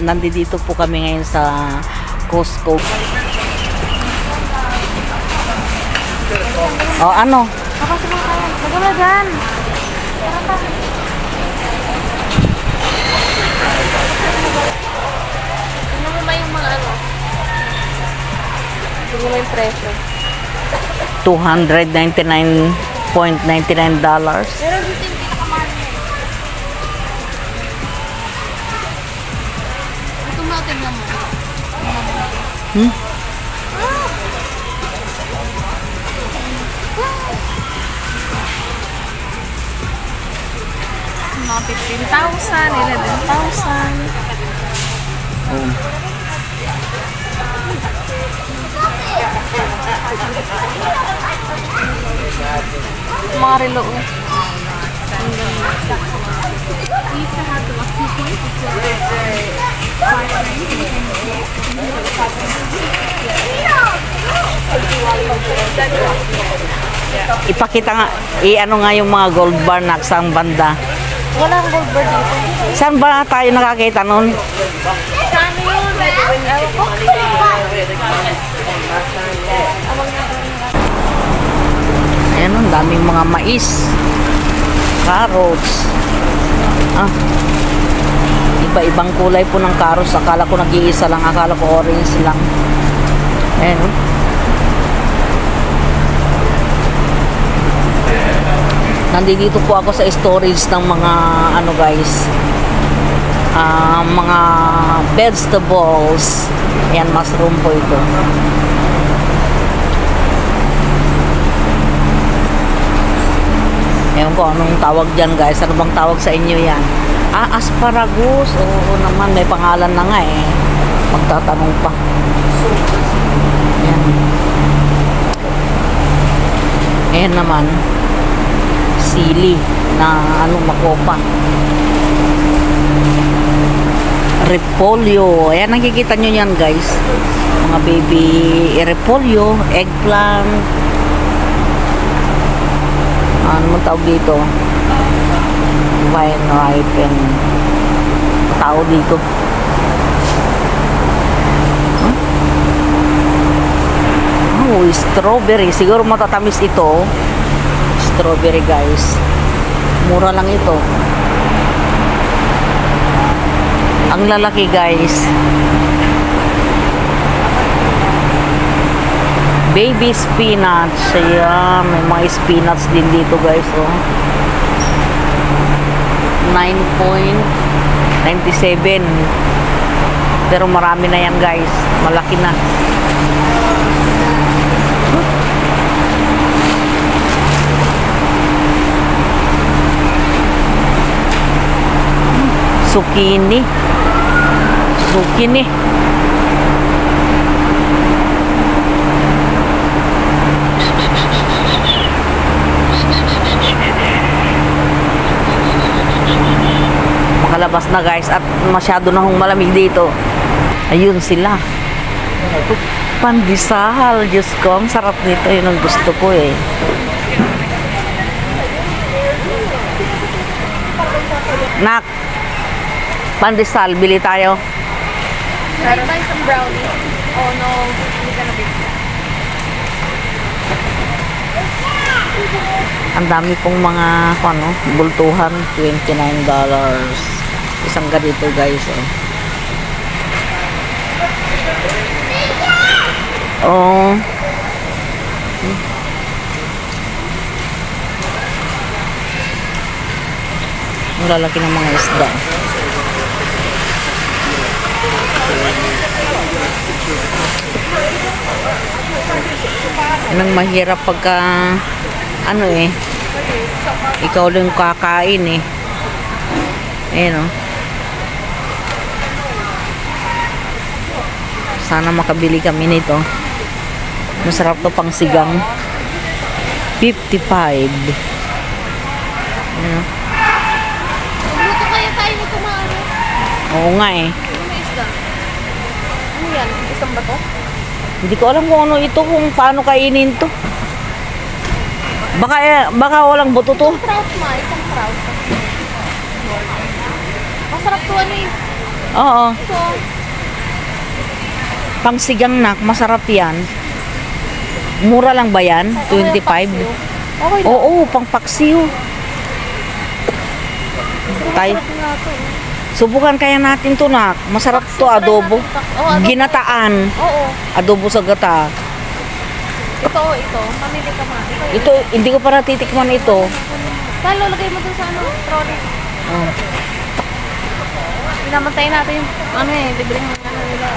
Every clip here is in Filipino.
nandito po kami ngayon sa Costco. Oh, ano? Magulagan. Tingnan mo ba yung mga ano? Tingnan mo yung presyo. $299.99. Pero dito yung pinakamahal niya. Ito mo, tingnan mo. Mga 15,000, 11,000. Oh. Mga relo. Ipakita nga, ano nga yung mga gold bar na sa banda. Walang gold bar dito. Saan ba tayo nakakita nun? Saan yun? Ayan, ang daming mga mais, carrots. Iba-ibang kulay po ng carrots. Akala ko nag-iisa lang, akala ko orange lang. Ayan. Nandito po ako sa storage ng mga ano guys, mga vegetables. Ayan, mushroom po ito. Ewan ko anong tawag dyan guys. Ano bang tawag sa inyo yan? Asparagus. Oo naman, may pangalan na nga eh. Magtatanong pa. Ayan. Ayan naman, sili na ano, makopa. Repolyo. Ayan, nakikita nyo yan guys. Mga baby repolyo, eggplant. Ano mo tawag dito? Vine ripen. Tao dito. Oh, strawberry. Siguro matatamis ito. Strawberry guys. Mura lang ito. Ang lalaki guys. Baby spinach. Ayan, may mga spinach din dito guys. Oh. 9.97. Pero marami na yan guys. Malaki na. Zucchini. Zucchini. Makalabas na guys at masyado na hong malamig dito. Ayun sila. Pandesal. Diyos ko, ang sarap nito. Yun ang gusto ko eh. Nak, pandesal, bili tayo. Can I buy some brownie? Oh no, hindi ka nabigyan. Ang dami pong mga ano, bultuhan, $29. Isang ganito guys. Oh. Ang lalaki ng mga isda. Nang mahirap pagka ano eh, ikaw lang kakain eh. Ayan o. Sana makabili kami nito. Masarap to pang sigang. 55. Ayan o. Luto kaya tayo nito maano? Oo nga eh. Ano may isda? Ano yan? Isang bato? Hindi ko alam kung ano ito, kung paano kainin to. Baka walang buto to. Isang trout ma, isang trout. Masarap to ano eh. Oo. Ito. Pangsigang nak, masarap yan. Mura lang ba yan? 25? Okay lang. Oo, pang paksiw. Tayo. Masarap nga to. Subukan kaya natin to nak. Masarap to, adobo. Oo, adobo. Ginataan. Oo. Adobo sa gata. Ito. Mamili ka ma. Ito, hindi ko pa natitikman ito. Lalo, lagay mo dun sa trolley. Oh. Pinamantay natin yung, libreng nila.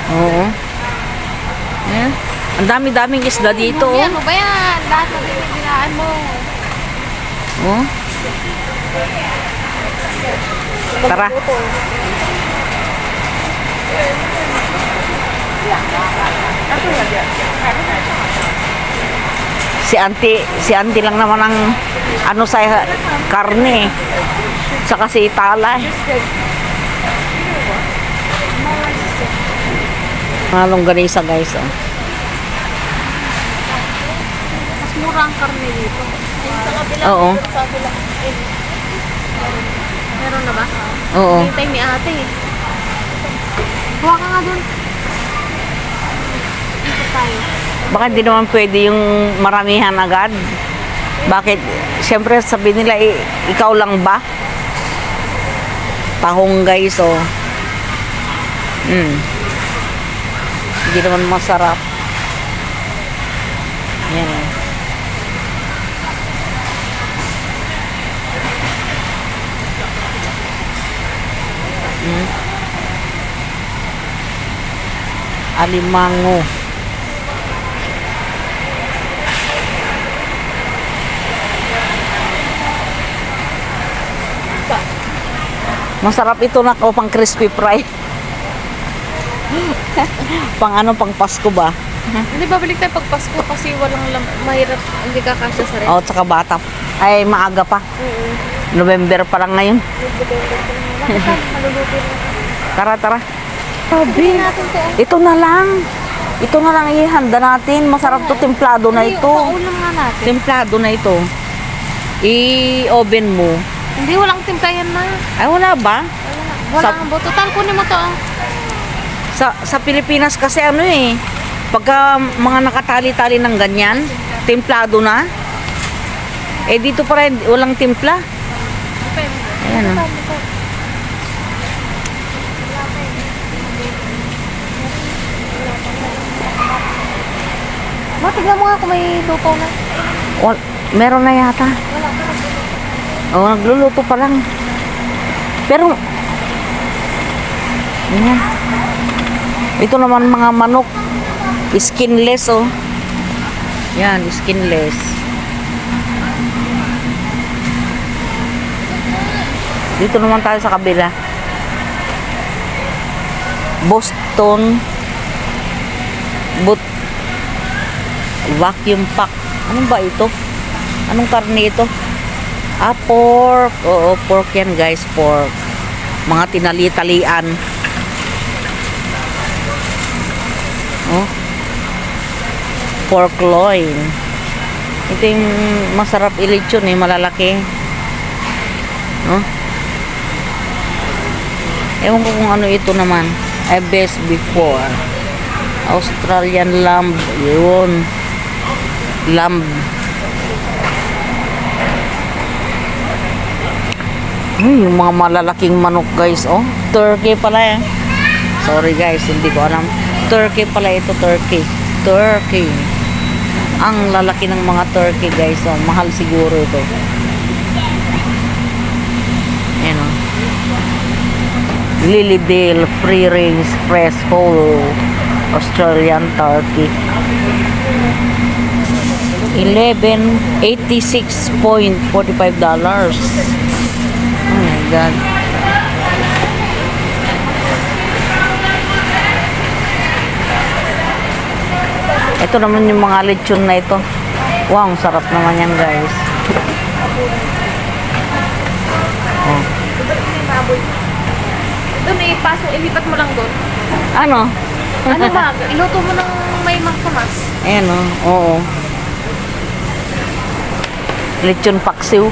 Oo. Ayan. Ang dami-daming isda dito. Oh. Ano ba yan? Lahat na binaan mo. Oh. Tara. Si auntie lang naman ang ano sa karne. Saka si Tala. Mga longganisa guys. Oh. Mas mura ang karne dito. Sa kabila. Oo. Sa kabila. Meron na ba? Oo. Hintay ni ate. Huwa ka nga dun. Dito tayo. Baka hindi naman pwede yung maramihan agad. Bakit? Siyempre sabi nila, ikaw lang ba? Tahong guys, oh. Hindi naman masarap. Yan, oh. Alimango. Masarap ito na o pang crispy fry. Pang ano, pang Pasko ba? Hindi ba balik tayo pag Pasko kasi mahirap, hindi kakasya sa rin. O, tsaka bata. Ay, maaga pa. November pa lang ngayon. Maluluto na. Tara, tara. Sabi natin to. Ito na lang. Ito na lang ihanda natin. Masarap to, templado na ito. Paulam nga natin. Templado na ito. I-oven mo. Hindi, walang timpla yan na. Ay, wala ba? Wala nga bo. Total, kunin mo to. Sa Pilipinas kasi ano eh, pagka mga nakatali-tali ng ganyan, templado na. Eh dito pa rin, walang timpla. Ayan o. Tignan mo nga kung may luto na. Meron na yata. Oo, nagluluto pa lang. Pero, ayan. Ito naman mga manok. Skinless, oh. Yan, skinless. Dito naman tayo sa kabila. Boston vacuum pack. Ano ba ito? Anong karne ito? Ah, pork. Oo, pork yan guys, pork. Mga tinali-talian. Oh. Pork loin. Ito yung masarap ilitsyon eh, malalaki. Oh. Ewan ko kung ano ito naman. I best before. Australian lamb. Yun. Lamb. Yung mga malalaking manok guys, oh. Turkey pala eh. Sorry guys, hindi ko alam. Turkey pala ito, turkey. Turkey. Ang lalaki ng mga turkey guys, oh. Mahal siguro ito. Ayan oh. Lilydale free range fresh whole Australian turkey. $11.86.45. Oh my God. Ito naman yung mga lechon na ito. Wow, sarap naman yan guys. Oh. Doon ilipat mo lang doon. Ano? Ano ba? Iluto mo ng may mangkamas. Ayan o. Oo. Lechon paksiw.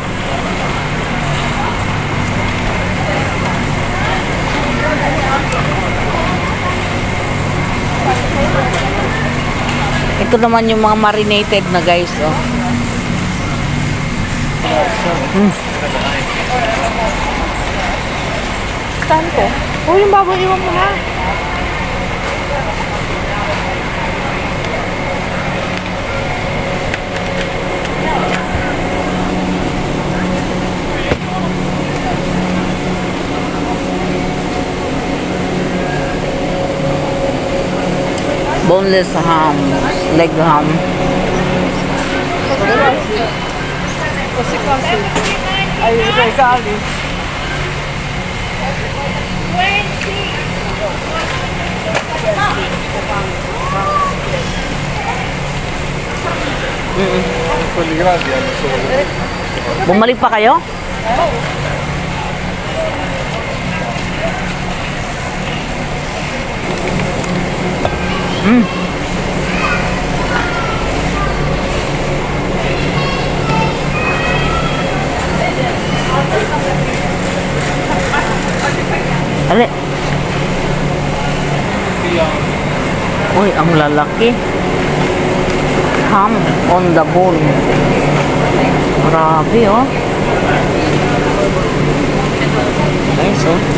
Ito naman yung mga marinated na guys, oh. Saan ko? Oh, yung baboy iwan mo na. Boneless ham, leg ham. Kasi. Ay, regali. Quelli grandi hanno solo Bumalik pa kayo? Ali. Uy, ang lalaki. Ham on the bone. Grabe, oh. Guys, oh.